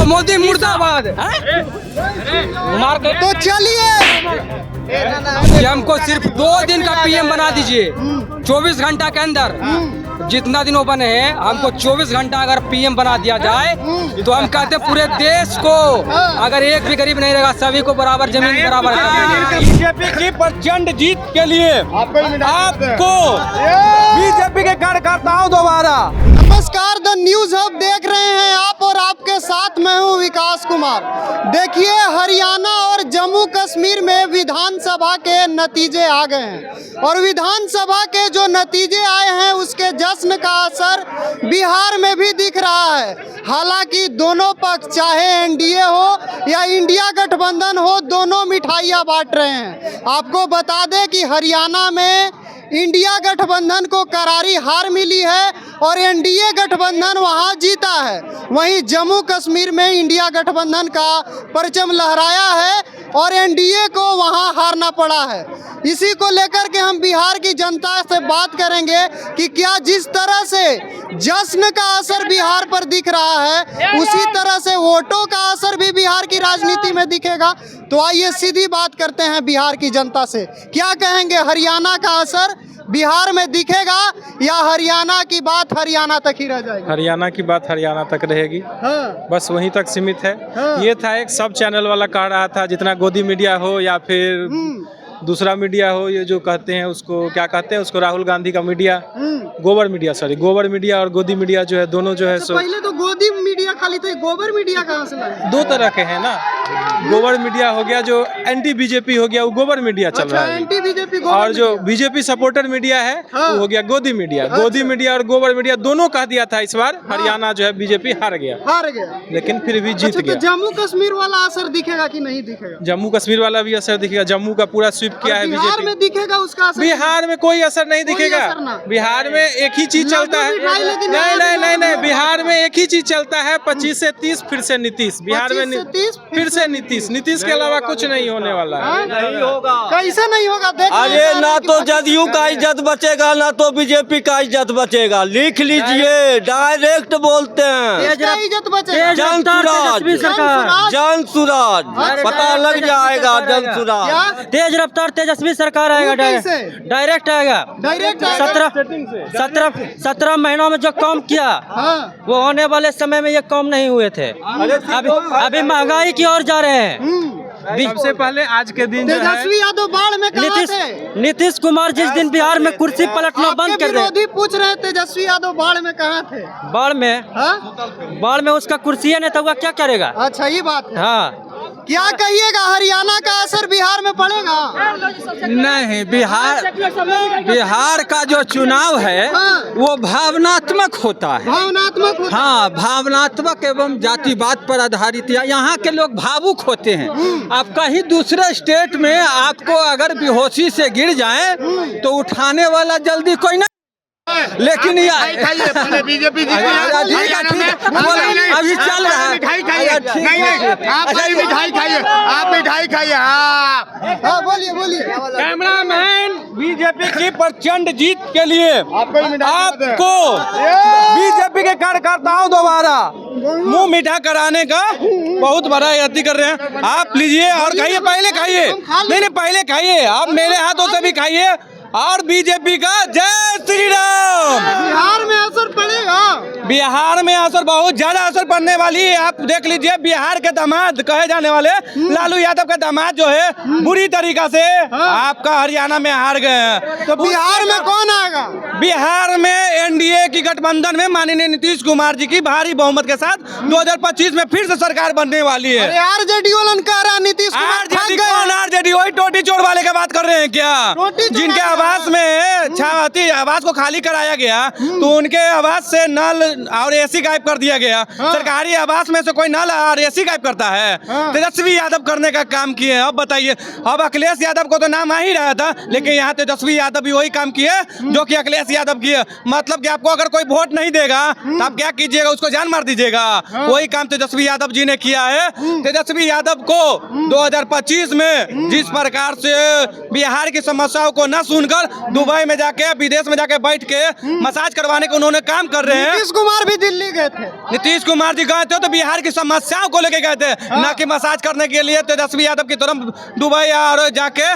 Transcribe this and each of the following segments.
मोदी मुर्दाबाद। तो चलिए कि हमको सिर्फ 2 दिन का पीएम बना दीजिए, 24 घंटा के अंदर। जितना दिन वो बने हैं, हमको 24 घंटा अगर पीएम बना दिया जाए तो हम कहते हैं पूरे देश को, अगर एक भी गरीब नहीं रहेगा, सभी को बराबर जमीन बराबर कर देंगे। बीजेपी की प्रचंड जीत के लिए आपको बीजेपी के कार्यकर्ताओं दोबारा। नमस्कार, द न्यूज हब देख रहे हैं आप और आपके साथ मैं हूं विकास कुमार। देखिए, हरियाणा और जम्मू कश्मीर में विधानसभा के नतीजे आ गए हैं और विधानसभा के जो नतीजे आए हैं उसके जश्न का असर बिहार में भी दिख रहा है। हालांकि दोनों पक्ष, चाहे एनडीए हो या इंडिया गठबंधन हो, दोनों मिठाइयाँ बांट रहे हैं। आपको बता दें कि हरियाणा में इंडिया गठबंधन को करारी हार मिली है और एनडीए गठबंधन वहां जीता है। वहीं जम्मू कश्मीर में इंडिया गठबंधन का परचम लहराया है और एनडीए को वहां हारना पड़ा है। इसी को लेकर के हम बिहार की जनता से बात करेंगे कि क्या जिस तरह से जश्न का असर बिहार पर दिख रहा है, उसी तरह से वोटों का असर भी बिहार की राजनीति में दिखेगा। तो आइए सीधी बात करते हैं बिहार की जनता से। क्या कहेंगे, हरियाणा का असर बिहार में दिखेगा या हरियाणा की बात हरियाणा तक ही रह जाएगी? हरियाणा की बात हरियाणा तक रहेगी। हाँ। बस वहीं तक सीमित है। हाँ। ये था एक सब चैनल वाला कह रहा था, जितना गोदी मीडिया हो या फिर दूसरा मीडिया हो, ये जो कहते हैं उसको क्या कहते हैं, उसको राहुल गांधी का मीडिया, गोबर मीडिया, सॉरी गोबर मीडिया और गोदी मीडिया जो है, दोनों जो है तो पहले तो गोदी मीडिया खाली था, गोबर मीडिया कहाँ से लाए? 2 तरह के हैं ना। गोबर मीडिया हो गया जो एंटी बीजेपी हो गया, वो गोबर मीडिया चल रहा है। एंटी बीजेपी और जो बीजेपी सपोर्टर मीडिया है वो हो गया गोदी मीडिया। गोदी मीडिया और गोबर मीडिया दोनों कह दिया था इस बार हरियाणा जो है बीजेपी हार गया, लेकिन फिर भी जीत गया। तो जम्मू कश्मीर वाला असर दिखेगा कि नहीं दिखेगा? जम्मू कश्मीर वाला भी असर दिखेगा। जम्मू का पूरा स्वीप किया है बिहार बीजेपी। में दिखेगा उसका असर? बिहार में कोई असर नहीं दिखेगा। बिहार में एक ही चीज चलता है। नहीं, बिहार में एक ही चीज चलता है, 25 से 30 फिर से नीतीश। बिहार में फिर से नीतीश के अलावा कुछ नहीं होने वाला है। नहीं होगा। कैसे नहीं होगा? अरे ना तो जदयू का इज्जत बचेगा, ना तो बीजेपी का इज्जत बचेगा। लिख लीजिए, डायरेक्ट बोलते हैं। इज्जत बचेगा। जन सुराज पता लग जाएगा। जन सुराज तेज रफ्तार तेजस्वी सरकार आएगा, डायरेक्ट आएगा। 17 महीनों में जो काम किया वो होने वाले समय में ये काम नहीं हुए थे। अभी महंगाई की ओर जा रहे हैं। सबसे पहले आज के दिन जो है तेजस्वी यादव बाढ़ में कहाँ थे? नीतीश कुमार जिस दिन बिहार में कुर्सी पलटना बंद कर दे। विरोधी पूछ रहे तेजस्वी यादव बाढ़ में कहाँ थे? बाढ़ में उसका कुर्सी नहीं था, वो क्या करेगा? अच्छा, ये बात है। हाँ, क्या कहिएगा, हरियाणा का असर बिहार में पड़ेगा? नहीं, बिहार का जो चुनाव है वो भावनात्मक होता है। भावनात्मक होता है। हाँ, भावनात्मक एवं जातिवाद पर आधारित। यहाँ के लोग भावुक होते हैं। आप कहीं दूसरे स्टेट में आपको अगर बेहोशी से गिर जाएं तो उठाने वाला जल्दी कोई नहीं, लेकिन बीजेपी अभी चल रहा है। आप मिठाई खाइए। हाँ, बोलिए। कैमरामैन, बीजेपी की प्रचंड जीत के लिए आपको बीजेपी के कार्यकर्ताओं द्वारा मुंह मीठा कराने का बहुत बड़ा यत्न कर रहे हैं। आप लीजिए और खाइए, पहले खाइए। नहीं, पहले खाइए, आप मेरे हाथों से भी खाइए। और बीजेपी का जय श्री राम। बिहार में असर पड़ेगा? बिहार में असर बहुत ज्यादा असर पड़ने वाली है। आप देख लीजिए, बिहार के दामाद कहे जाने वाले लालू यादव के दामाद जो है बुरी तरीका से आपका हरियाणा में हार गए हैं। तो बिहार में कौन आएगा? बिहार में एनडीए की गठबंधन में माननीय नीतीश कुमार जी की भारी बहुमत के साथ 2025 में फिर से सरकार बनने वाली है। आरजेडी वाला कह रहा नीतीश कुमार। आरजेडी वही टोटी चोर वाले की बात कर रहे हैं क्या? जिनके आवास में छावती आवास को खाली कराया गया तो उनके आवास से नल और एसी गायब कर दिया गया। सरकारी आवास में से कोई नल और एसी गायब करता है? तेजस्वी यादव करने का काम किए। अब बताइए, अब अखिलेश यादव को तो नाम आ ही रहा था, लेकिन यहाँ तेजस्वी यादव भी वही काम किए जो कि अखिलेश यादव किए। मतलब कि आपको अगर कोई वोट नहीं देगा तो आप क्या कीजिएगा? उसको जान मार दीजिएगा। वही काम तेजस्वी यादव जी ने किया है। तेजस्वी यादव को 2025 में जिस प्रकार से बिहार की समस्याओं को न सुनकर दुबई में जाके, विदेश में जाके बैठ के मसाज करवाने का उन्होंने काम कर रहे हैं। कुमार भी दिल्ली गए थे। नीतीश कुमार जी गए थे तो बिहार की समस्याओं को लेके गए थे, ना कि मसाज करने के लिए तेजस्वी यादव की तरफ दुबई और जाके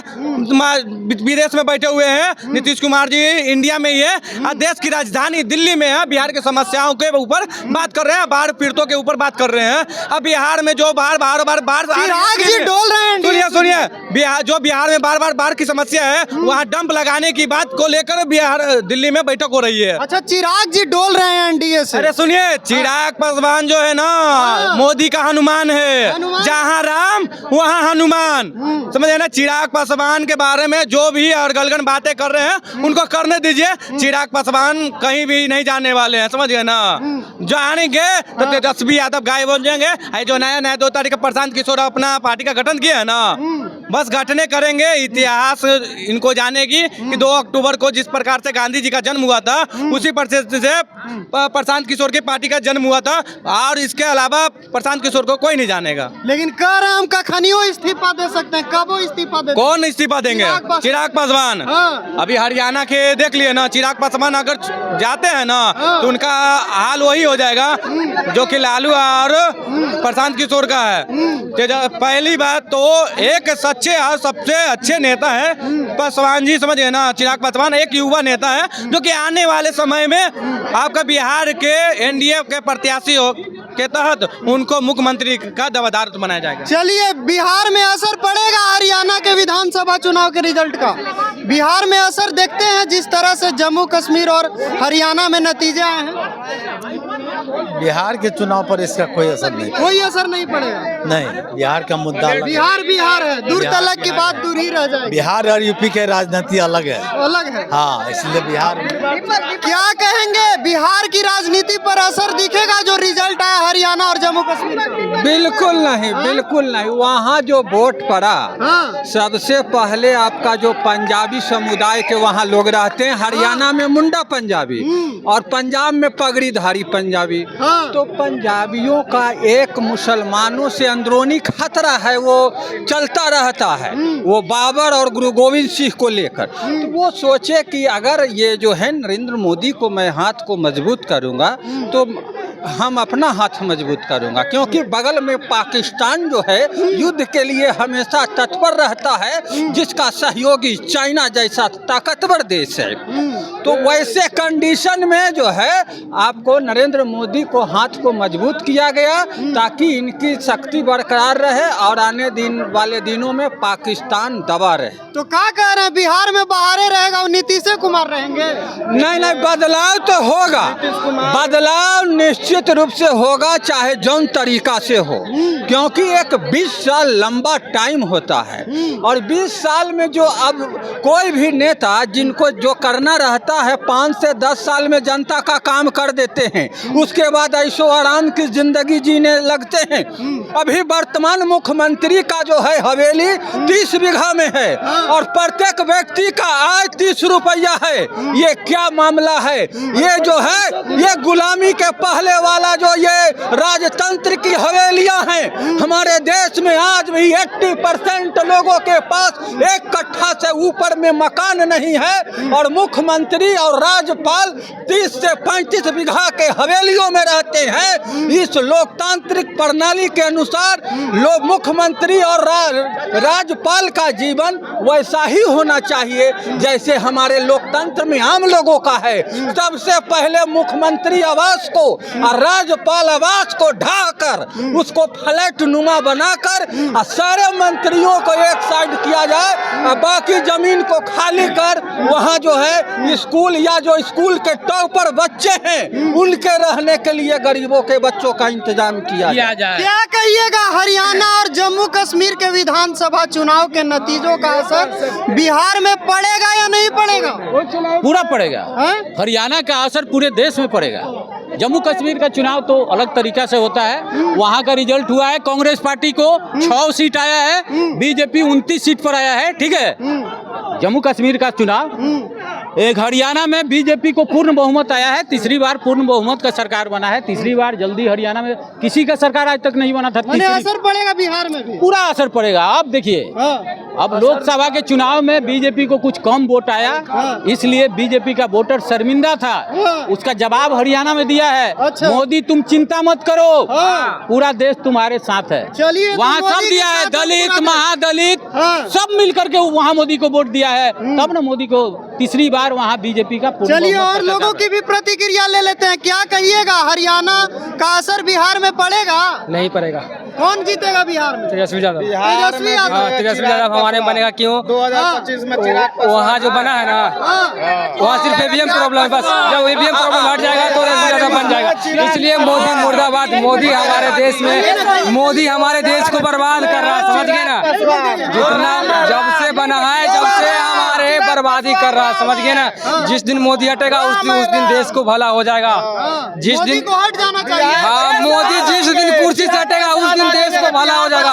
विदेश में बैठे हुए हैं। नीतीश कुमार जी इंडिया में ही है और देश की राजधानी दिल्ली में है। बिहार की समस्याओं के ऊपर बात कर रहे हैं, बाढ़ पीड़ितों के ऊपर बात कर रहे हैं। अब बिहार में जो बार चिराग जी डोल रहे हैं। सुनिए, जो बिहार में बार बाढ़ की समस्या है, वहाँ डंप लगाने की बात को लेकर बिहार दिल्ली में बैठक हो रही है। अच्छा, चिराग जी डोल रहे हैं एनडीए से। अरे सुनिए, चिराग पासवान जो है ना, मोदी का हनुमान है। जहाँ राम वहाँ हनुमान, समझे ना। चिराग पासवान के बारे में जो भी और गलगन बातें कर रहे हैं उनको करने दीजिए। चिराग पासवान कहीं भी नहीं जाने वाले हैं, समझ गए ना। जानेंगे तो तेजस्वी यादव गायब हो जाएंगे। जो नया 2 तारीख का प्रशांत किशोर अपना पार्टी का गठन किया है ना, बस गठने करेंगे। इतिहास इनको जानेगी कि 2 अक्टूबर को जिस प्रकार से गांधी जी का जन्म हुआ था, उसी परिस्थिति से प्रशांत किशोर की पार्टी का जन्म हुआ था। और इसके अलावा प्रशांत किशोर को कोई नहीं जानेगा। लेकिन कह रहे हैं हम कखनियों इस्तीफा दे सकते हैं। कब वो इस्तीफा दे? कौन इस्तीफा देंगे? चिराग पासवान। अभी हरियाणा के देख लिए ना, चिराग पासवान अगर जाते हैं ना तो उनका हाल वही हो जाएगा जो कि लालू और प्रशांत किशोर का है। पहली बात तो एक सच्चे और सबसे अच्छे नेता है पासवान जी, समझिए ना। चिराग पासवान एक युवा नेता है जो कि आने वाले समय में आपका बिहार के एनडीए के प्रत्याशी के तहत उनको मुख्यमंत्री का दावेदार बनाया जाएगा। चलिए, बिहार में असर पड़ेगा हरियाणा के विधानसभा चुनाव के रिजल्ट का। बिहार में असर देखते हैं जिस तरह से जम्मू कश्मीर और हरियाणा में नतीजे आए हैं। बिहार के चुनाव पर इसका कोई असर नहीं। कोई असर नहीं पड़ेगा। नहीं, बिहार का मुद्दा अलग बिहार है, दूर तलक की बात दूर ही रह जाएगी। बिहार और यूपी के राजनीति अलग है। हाँ, इसलिए बिहार क्या कहेंगे, बिहार की राजनीति पर असर दिखेगा जो रिजल्ट आया हरियाणा और जम्मू कश्मीर का? बिल्कुल नहीं, बिल्कुल नहीं। वहाँ जो वोट पड़ा, सबसे पहले आपका जो पंजाबी समुदाय के वहाँ लोग रहते हैं, हरियाणा में मुंडा पंजाबी और पंजाब में पगड़ीधारी पंजाबी। तो पंजाबियों का एक मुसलमानों से अंदरूनी खतरा है, वो चलता रहता है, वो बाबर और गुरु गोविंद सिंह को लेकर। तो वो सोचे कि अगर ये जो है नरेंद्र मोदी को मैं हाथ को मजबूत करूँगा तो हम अपना हाथ मजबूत करूँगा, क्योंकि बगल में पाकिस्तान जो है युद्ध के लिए हमेशा तत्पर रहता है, जिसका सहयोगी चाइना जैसा ताकतवर देश है। तो वैसे कंडीशन में जो है आपको नरेंद्र मोदी को हाथ को मजबूत किया गया ताकि इनकी शक्ति बरकरार रहे और आने वाले दिनों में पाकिस्तान दबा रहे। तो क्या कह रहे हैं, बिहार में बहारे रहेगा और नीतीश कुमार रहेंगे? नहीं, बदलाव तो होगा, बदलाव निश्चित रूप से होगा, चाहे जौन तरीका से हो, क्योंकि एक 20 साल लंबा टाइम होता है और 20 साल में जो अब कोई भी नेता जिनको जो करना रहता है 5 से 10 साल में जनता का काम कर देते हैं, उसके बाद ऐशो आराम की जिंदगी जीने लगते हैं। अभी वर्तमान मुख्यमंत्री का जो है हवेली 30 बीघा में है और प्रत्येक व्यक्ति का आय 30 रुपया है। ये क्या मामला है? ये जो है ये गुलामी के पहले वाला जो ये राजतंत्र की हवेलियां हैं। हमारे देश में आज भी 80% लोगों के पास 1 कट्ठा से ऊपर में मकान नहीं है और मुख्यमंत्री और राज्यपाल 30 से 35 बीघा के हवेलियों में रहते हैं। इस लोकतांत्रिक प्रणाली के अनुसार लोग मुख्यमंत्री और राज्यपाल का जीवन वैसा ही होना चाहिए जैसे हमारे लोकतंत्र में आम लोगों का है। सबसे पहले मुख्यमंत्री आवास को और राज्यपाल आवास को ढाकर उसको फ्लैट नुमा बनाकर और सारे मंत्रियों को एक साइड किया जाए और बाकी जमीन को खाली कर वहाँ जो है स्कूल या जो स्कूल के टॉपर बच्चे हैं उनके रहने के लिए गरीबों के बच्चों का इंतजाम किया जाए। क्या कहिएगा, हरियाणा और जम्मू कश्मीर के विधानसभा चुनाव के नतीजों का असर बिहार में पड़ेगा या नहीं पड़ेगा? पूरा पड़ेगा। हरियाणा का असर पूरे देश में पड़ेगा। जम्मू कश्मीर का चुनाव तो अलग तरीका से होता है, वहाँ का रिजल्ट हुआ है कांग्रेस पार्टी को 6 सीट आया है, बीजेपी 29 सीट पर आया है। ठीक है, जम्मू कश्मीर का चुनाव एक हरियाणा में बीजेपी को पूर्ण बहुमत आया है, तीसरी बार पूर्ण बहुमत का सरकार बना है, तीसरी बार जल्दी हरियाणा में किसी का सरकार आज तक नहीं बना था। माने असर पड़ेगा बिहार में भी? पूरा असर पड़ेगा। आप देखिए अब लोकसभा के चुनाव में बीजेपी को कुछ कम वोट आया, इसलिए बीजेपी का वोटर शर्मिंदा था, उसका जवाब हरियाणा में दिया है। अच्छा। मोदी तुम चिंता मत करो, पूरा देश तुम्हारे साथ है। चलिए, तो वहाँ मोदी सब के दिया है, साथ हम दलित पूरा महादलित हाँ। सब मिल करके वहाँ मोदी को वोट दिया है, तब ना मोदी को तीसरी बार वहाँ बीजेपी का पूर्ण चलिए, बहुमत और का लोगों सरकार की भी प्रतिक्रिया ले लेते हैं। क्या कहिएगा, हरियाणा का असर बिहार में पड़ेगा? नहीं पड़ेगा। कौन जीतेगा बिहार में? तेजस्वी यादव। तेजस्वी यादव। हाँ, तेजस्वी यादव हमारे बनेगा। क्यों? 2025 में चिराग वहाँ जो बना है ना, वहाँ सिर्फ ईवीएम प्रॉब्लम है बस। जब ईवीएम प्रॉब्लम हट जाएगा तो तेजस्वी यादव बन जाएगा। इसलिए मोदी मुर्दाबाद। मोदी हमारे देश में, मोदी हमारे देश को बर्बाद कर रहा है, समझ गए ना? जितना जब से बना है, जब से हमारे बर्बादी कर रहा है, समझ गए ना? जिस दिन मोदी हटेगा उस दिन देश को भला हो जाएगा। जिस मोदी दिन को हट जाना चाहिए। हाँ, मोदी जिस दिन कुर्सी से हटेगा उस दिन देश को भला हो जाएगा।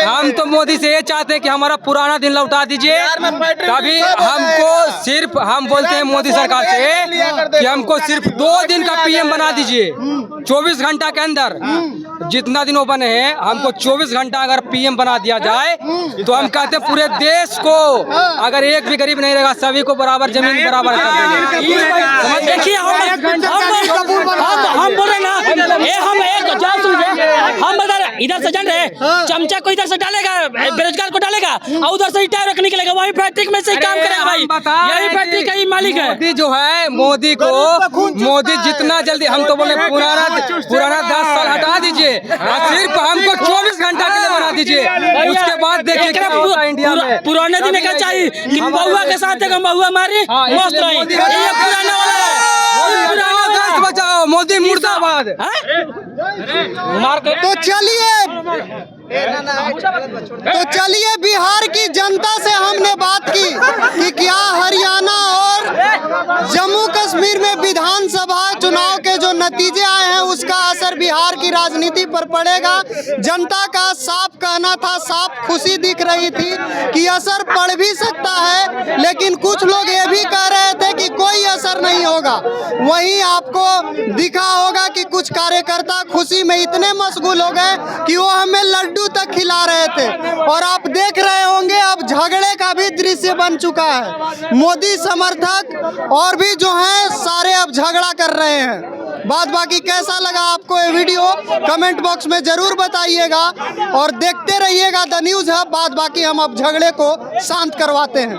हम तो मोदी से ये चाहते हैं कि हमारा पुराना दिन लौटा दीजिए। कभी हमको सिर्फ, हम बोलते हैं मोदी सरकार से कि हमको सिर्फ 2 दिन का पीएम बना दीजिए, 24 घंटा के अंदर। जितना दिन वो बने हैं, हमको 24 घंटा अगर पीएम बना दिया जाए तो हम कहते हैं पूरे देश को, अगर एक भी गरीब नहीं रहेगा, सभी को बराबर जमीन बराबर कर देंगे। देखिए हम बोल रहे ना, हम एक जान सुनिए, हम बता रहे इधर से जान रहे, चमचा को इधर से डालेगा, बेरोजगार को डालेगा और उधर से टायर निकलेगा, वही फैक्ट्री में से काम करेगा भाई, यही फैक्ट्री का ही मालिक है। मोदी जो है, मोदी को, मोदी जितना जल्दी, हम तो बोले पुराना 10 साल हटा दीजिए, सिर्फ हमको 24 घंटा के लिए बना दीजिए। उसके बाद देखिए क्या होता है इंडिया में। पुराने दिन का चाहिए कि महुआ के साथ एक महुआ मारी मस्त रही, ये पुराना वाला है। देश बचाओ, मोदी मुर्दाबाद। तो चलिए बिहार की जनता से हमने बात की कि क्या हरियाणा और जम्मू कश्मीर में विधानसभा चुनाव के जो नतीजे आए हैं उसका असर बिहार की राजनीति पर पड़ेगा। जनता का साफ कहना था, साफ खुशी दिख रही थी कि असर पड़ भी सकता है, लेकिन कुछ लोग ये भी कह रहे थे कि कोई असर नहीं होगा। वहीं आपको दिखा होगा कि कुछ कार्यकर्ता खुशी में इतने मशगूल हो गए कि वो हमें लड्डू तक खिला रहे थे। और आप देख रहे होंगे अब झगड़े का भी दृश्य बन चुका है। मोदी समर्थक और भी जो हैं सारे अब झगड़ा कर रहे हैं। बात बाकी कैसा लगा आपको ये वीडियो कमेंट बॉक्स में जरूर बताइएगा और देखते रहिएगा द न्यूज़ हब। बात बाकी हम अब झगड़े को शांत करवाते हैं।